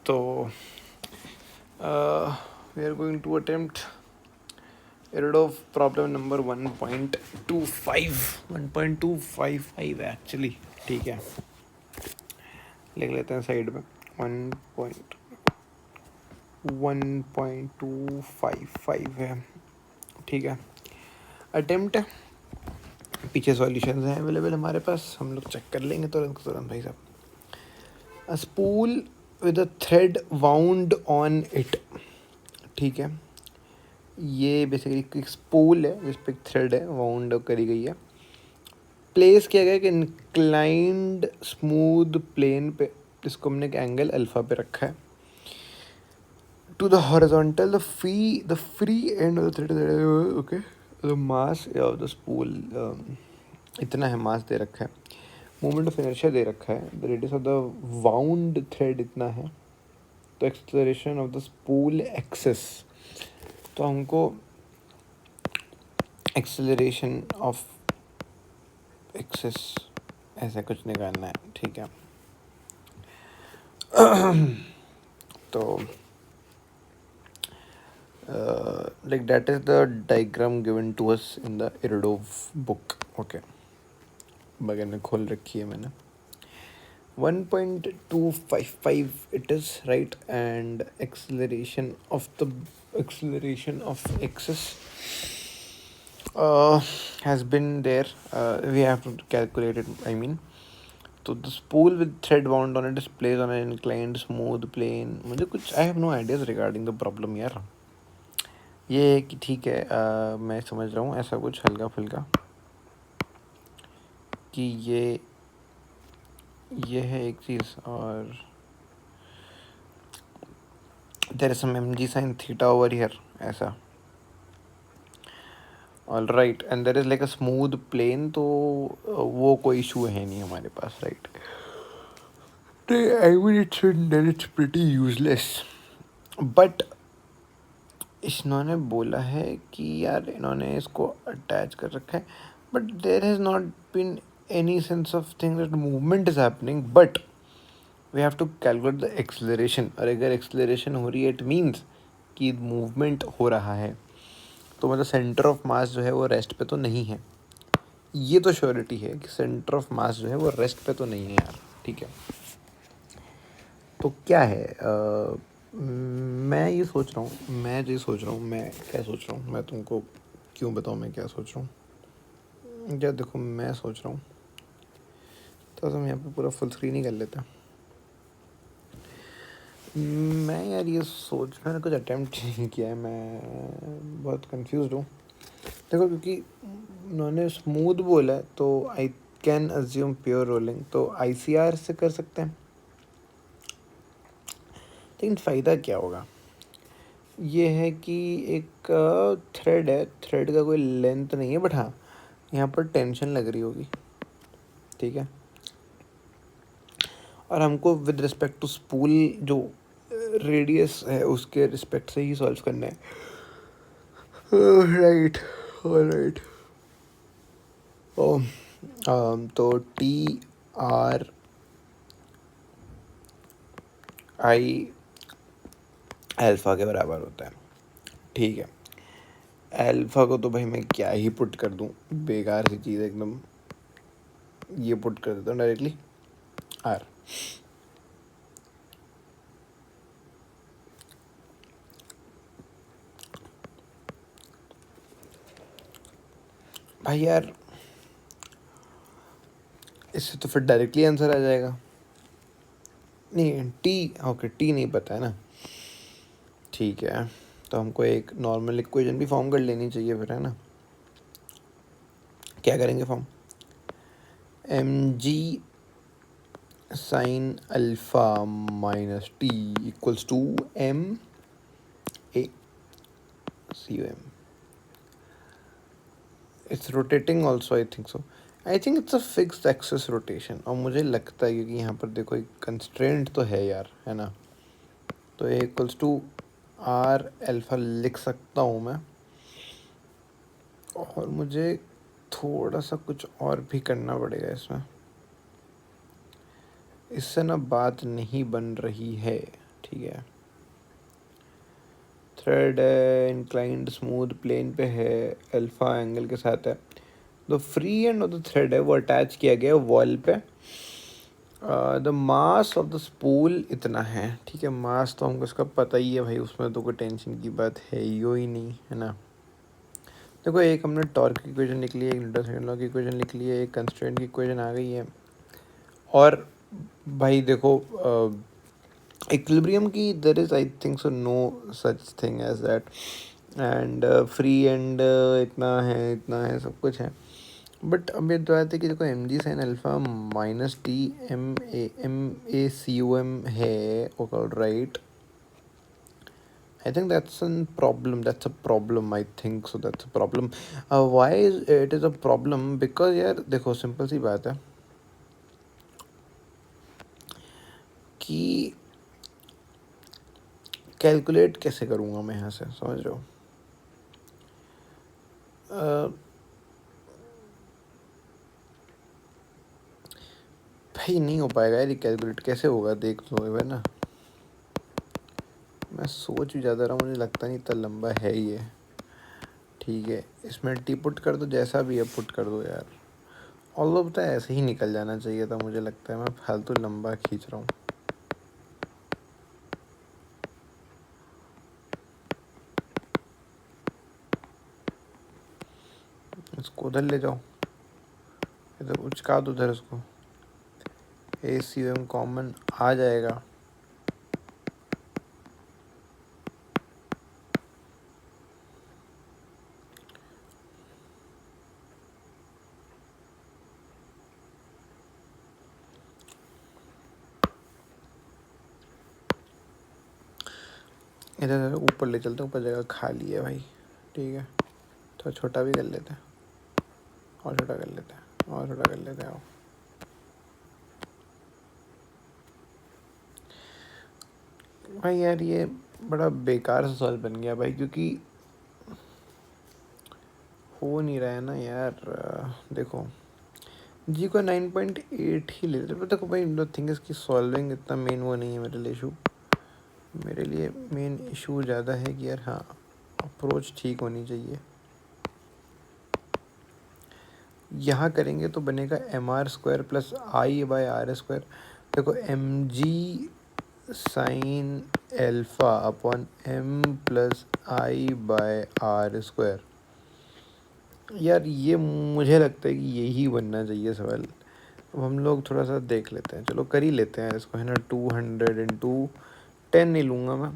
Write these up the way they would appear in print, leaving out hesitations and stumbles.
तो we are going to attempt Erudov problem number 1.25 actually. ठीक है, लिख लेते हैं साइड में. 1.1.255 है. ठीक है, अटेम्प्ट है. पीछे सॉल्यूशंस हैं अवेलेबल हमारे पास, हम लोग चेक कर लेंगे तुरंत तुरंत भाई साहब. A spool with a thread wound on it. ठीक है, ये बेसिकली एक स्पूल है जिस पे एक थ्रेड है, वाउंड करी गई है. प्लेस किया गया एक इंक्लाइंड स्मूथ प्लेन पे, जिसको हमने एक एंगल अल्फा पे रखा है. To the horizontal the free end of the thread. Okay, the mass of the spool इतना है, मास दे रखा है. मोमेंट ऑफ इनर्शिया दे रखा है. The radius of the wound thread इतना है. तो acceleration of the spool access, तो हमको एक्सेलरेशन ऑफ एक्सेस ऐसा कुछ निकालना है. ठीक है, तो like that is the diagram given to us in the Erudov book. Okay, बगल में खोल रखी है मैंने. 1.255 it is, right? And acceleration of axis has been there. We have to calculate it, I mean. तो the spool with thread wound on it is placed on an inclined smooth plane. मुझे कुछ I have no ideas regarding the problem यार. ये है कि ठीक है, मैं समझ रहा हूँ ऐसा कुछ हल्का फुल्का कि ये है एक चीज़, और there is some mg sin theta over here ऐसा. All right, and there is like a smooth plane. तो वो कोई इशू है नहीं हमारे पास, right? I mean it's pretty useless. But इन्होंने बोला है कि यार इन्होंने इसको अटैच कर रखा है, but there has not been any sense of thing that movement is happening, but we have to calculate the acceleration. और अगर एक्सेलरेशन हो रही है इट मीन्स कि मूवमेंट हो रहा है. तो मतलब सेंटर ऑफ मास जो है वो रेस्ट पे तो नहीं है. ये तो श्योरिटी है कि सेंटर ऑफ मास जो है वो रेस्ट पे तो नहीं है यार. ठीक है, तो क्या है, मैं क्या सोच रहा हूँ, मैं तुमको क्यों बताऊँ मैं क्या सोच रहा हूँ. या देखो, मैं सोच रहा हूँ तो हम यहाँ पे पूरा फुल स्क्रीन ही कर लेते हैं. मैं यार ये मैंने कुछ अटेम्प्ट नहीं किया है, मैं बहुत कंफ्यूज हूँ. देखो, क्योंकि उन्होंने स्मूथ बोला है तो I can assume pure rolling, तो ICR से कर सकते हैं. लेकिन फ़ायदा क्या होगा, ये है कि एक थ्रेड है, थ्रेड का कोई लेंथ नहीं है, बट हाँ यहाँ पर टेंशन लग रही होगी. ठीक है, और हमको विद रिस्पेक्ट टू स्पूल जो रेडियस है उसके रिस्पेक्ट से ही सॉल्व करना है. Right, right. तो TRI अल्फ़ा के बराबर होता है. ठीक है, अल्फ़ा को तो भाई मैं क्या ही पुट कर दूँ, बेकार सी चीज़ एकदम. ये पुट कर देता हूँ डायरेक्टली R. भाई यार इससे तो फिर डायरेक्टली आंसर आ जाएगा. नहीं, ओके, टी नहीं पता है ना. ठीक है, तो हमको एक नॉर्मल इक्वेशन भी फॉर्म कर लेनी चाहिए फिर, है ना. क्या करेंगे form, mg sine alpha minus T equals to m a cum. It's rotating also, I think it's a fixed axis rotation. और मुझे लगता है क्योंकि यहाँ पर देखो एक कंस्ट्रेंट तो है यार, है ना. तो ए इक्वल्स टू R अल्फ़ा लिख सकता हूँ मैं. और मुझे थोड़ा सा कुछ और भी करना पड़ेगा इसमें, इससे ना बात नहीं बन रही है. ठीक है। थ्रेड है, इंक्लाइंड स्मूथ प्लेन पे है, अल्फा एंगल के साथ है। The free end of the thread है वो अटैच किया गया वॉल पे। The mass of the spool इतना है, ठीक है। मास तो हमको इसका पता ही है भाई, उसमें तो कोई टेंशन की बात है ही नहीं, है ना। देखो, एक हमने टॉर्क की इक्वेशन लिख ली है, एक न्यूटन सेकंड लॉ की इक्वेशन लिख ली है, एक कंस्ट्रेंट की इक्वेशन आ गई है। और भाई देखो, इक्विलिब्रियम की there is I think so no such thing as that. And free end इतना है सब कुछ है। बट अब ये तो बात है कि देखो m g sine alpha minus t m a c o m है, okay right. I think that's a problem. That's a problem. I think so. That's a problem. Why is it is a problem? Because यार देखो, simple सी बात है कि calculate कैसे करूँगा मैं यहाँ से, समझ रहे हो। भाई नहीं हो पाएगा यार, ये कैलकुलेट कैसे होगा, देख लो है ना। मैं सोच भी ज़्यादा रहा हूँ, मुझे लगता नहीं इतना लंबा है ये, ठीक है। इसमें टी पुट कर दो, जैसा भी है पुट कर दो यार। ऑल ऑफ तो ऐसे ही निकल जाना चाहिए था, मुझे लगता है मैं फालतू लंबा खींच रहा हूँ। इसको उधर ले जाओ, इधर उचका दो, उधर इसको ए सी एम कॉमन आ जाएगा। इधर ऊपर ले चलते हैं, ऊपर जगह खाली है भाई, ठीक है। तो छोटा भी कर लेते हैं, और छोटा कर लेते हैं, और छोटा कर लेते हैं। भाई यार ये बड़ा बेकार सा सवाल बन गया भाई, क्योंकि हो नहीं रहा है ना यार। देखो जी को 9.8 ही ले लेते। देखो भाई, द थिंग इज कि सॉल्विंग इतना मेन वो नहीं है मेरे लिए इशू। मेरे लिए मेन इशू ज़्यादा है कि यार हाँ, अप्रोच ठीक होनी चाहिए। यहाँ करेंगे तो बनेगा m r square plus I by r square. देखो m g sine alpha upon m plus I by r square. यार ये मुझे लगता है कि यही बनना चाहिए सवाल। अब हम लोग थोड़ा सा देख लेते हैं, चलो कर ही लेते हैं इसको, है ना। 200 × 10 नहीं लूँगा मैं,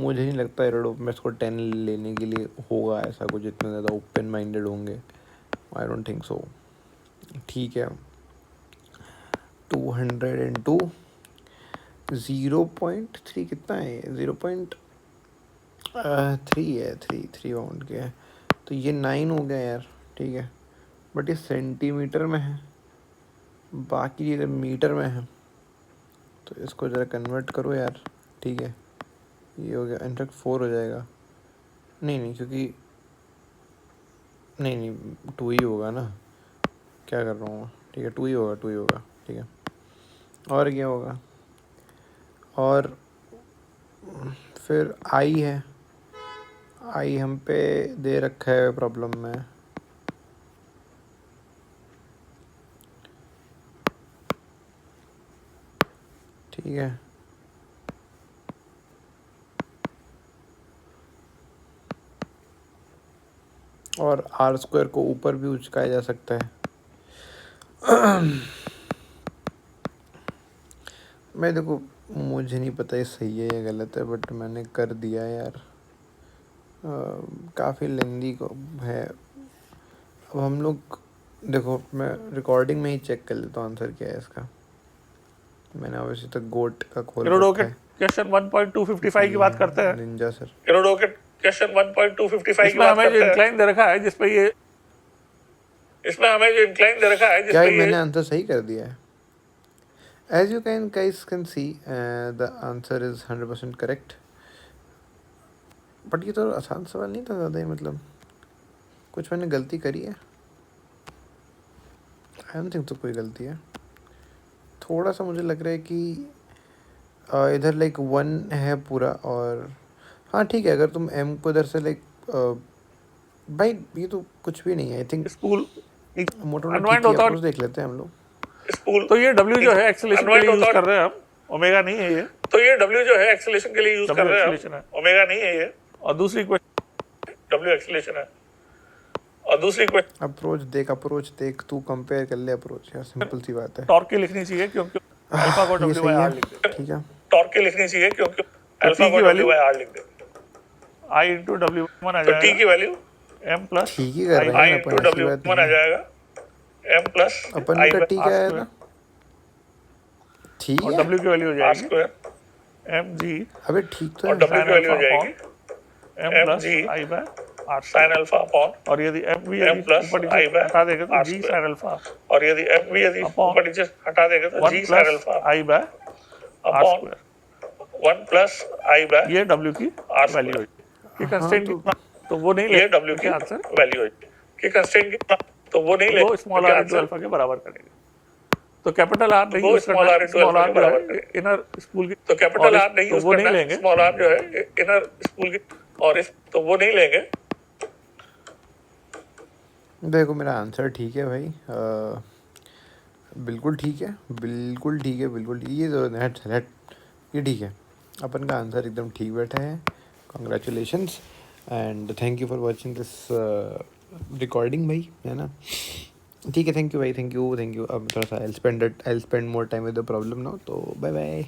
मुझे नहीं लगता एरोडो में इसको 10 लेने के लिए होगा ऐसा कुछ, इतना ज़्यादा ओपन माइंडेड होंगे, आई डोंट थिंक सो। ठीक है, 200 × 0.3 कितना है, 0.3 है, थ्री बाउंड के है, तो ये 9 हो गया यार, ठीक है। बट ये सेंटीमीटर में है, बाकी ये मीटर में है, तो इसको ज़रा कन्वर्ट करो यार, ठीक है। ये हो गया, इनफैक्ट 4 हो जाएगा। नहीं क्योंकि नहीं 2 ही होगा ना, क्या कर रहा हूँ, ठीक है। 2 ही होगा, ठीक है। और क्या होगा, और फिर आई है, आई हम पे दे रखा है प्रॉब्लम में, ठीक है। और आर स्क्वायर को ऊपर भी उचकाया जा सकता है। मैं देखो, मुझे नहीं पता ये सही है या गलत है, बट मैंने कर दिया यार। काफ़ी लेंदी को है। अब हम लोग देखो, मैं रिकॉर्डिंग में ही चेक कर लेता हूँ आंसर क्या है इसका। मैंने ऑब्वियसली तक गोट का खोल रखा है। क्वेश्चन 1.255 की बात करते हैं। निंजा सर, क्वेश्चन 1.255 की बात करते हैं। इंक्लाइन दे रखा है जिस पे ये, इसमें हमें जो इंक्लाइन दे रखा है जिस क्या पे ये, मैंने आंसर सही कर दिया है? As you guys can see, the answer is 100% correct. But ये तो आसान सवाल नहीं था ज़्यादा ही, मतलब कुछ मैंने गलती करी है? आई डोंट थिंक तो कोई गलती है। थोड़ा सा मुझे लग रहा है कि इधर लाइक 1 है पूरा, और हाँ ठीक है, अगर तुम m को इधर से लाइक भाई ये तो कुछ भी नहीं है आई थिंक, स्पूल मोटा मोटा अनवाइंड ठीक है, होता अप्रोच देख लेते हैं हम लोग। स्पूल, तो ये W जो है एक्सेलेरेशन के लिए यूज कर रहे हैं हम, ओमेगा नहीं है ये, तो ये W जो है एक्सेलेरेशन के लिए यूज कर रहे हैं हम, ओमेगा नहीं है ये। और दूसरी क्वेश्चन W एक्सेलेरेशन है, और दूसरी क्वेश्चन अप्रोच देख, तू कंपेयर कर ले अप्रोच, यार सिंपल सी बात है। टॉर्क की लिखनी चाहिए क्योंकि अल्फा को ये W सही बाय है, R लिख दे, ठीक है। टॉर्क की लिखनी चाहिए क्योंकि अल्फा को W बाय R लिख दे, I into W वन आ जाएगा, तो T की वैल्यू M प्लस ठीक ही कर रहे I हैं into अपन, ऐसी W बात वन आ नहीं है। जाएगा, M प्लस अपन का टी क्या है ना, ठीक और है। W की वैल्यू हो जाएगी M G, अबे ठीक तो और है। W की वैल्यू हो जाएगी M plus I by R sine alpha upon, और यदि M भी M प्लस I बाय हटा देंगे तो G साइन अल्फा, और यदि M भी यदि ऊपर नीचे हटा देंगे तो G sine alpha I by R square, 1 plus I by ये W की वैल्यू है कि कंस्ट्रेंट कितना, तो वो नहीं ले, ये W की आंसर वैल्यू है कि कंस्ट्रेंट कितना, तो वो नहीं ले, वो स्मॉल r इनटू अल्फा के बराबर करेंगे। तो कैपिटल R नहीं यूज करना है, स्मॉल r जो है इनर स्पूल की, तो कैपिटल R नहीं यूज करना है, स्मॉल r जो है इनर स्पूल की, और इस तो वो नहीं लेंगे। देखो मेरा आंसर ठीक है भाई, बिल्कुल ठीक है, बिल्कुल ठीक है, बिल्कुल ठीक, ये तो नेट ये ठीक है, अपन का आंसर एकदम ठीक बैठा है। Congratulations and thank you for watching this recording भाई, है ना। ठीक है, थैंक यू भाई, थैंक यू। अब थोड़ा सा I spend more time with the problem now, तो बाय बाय।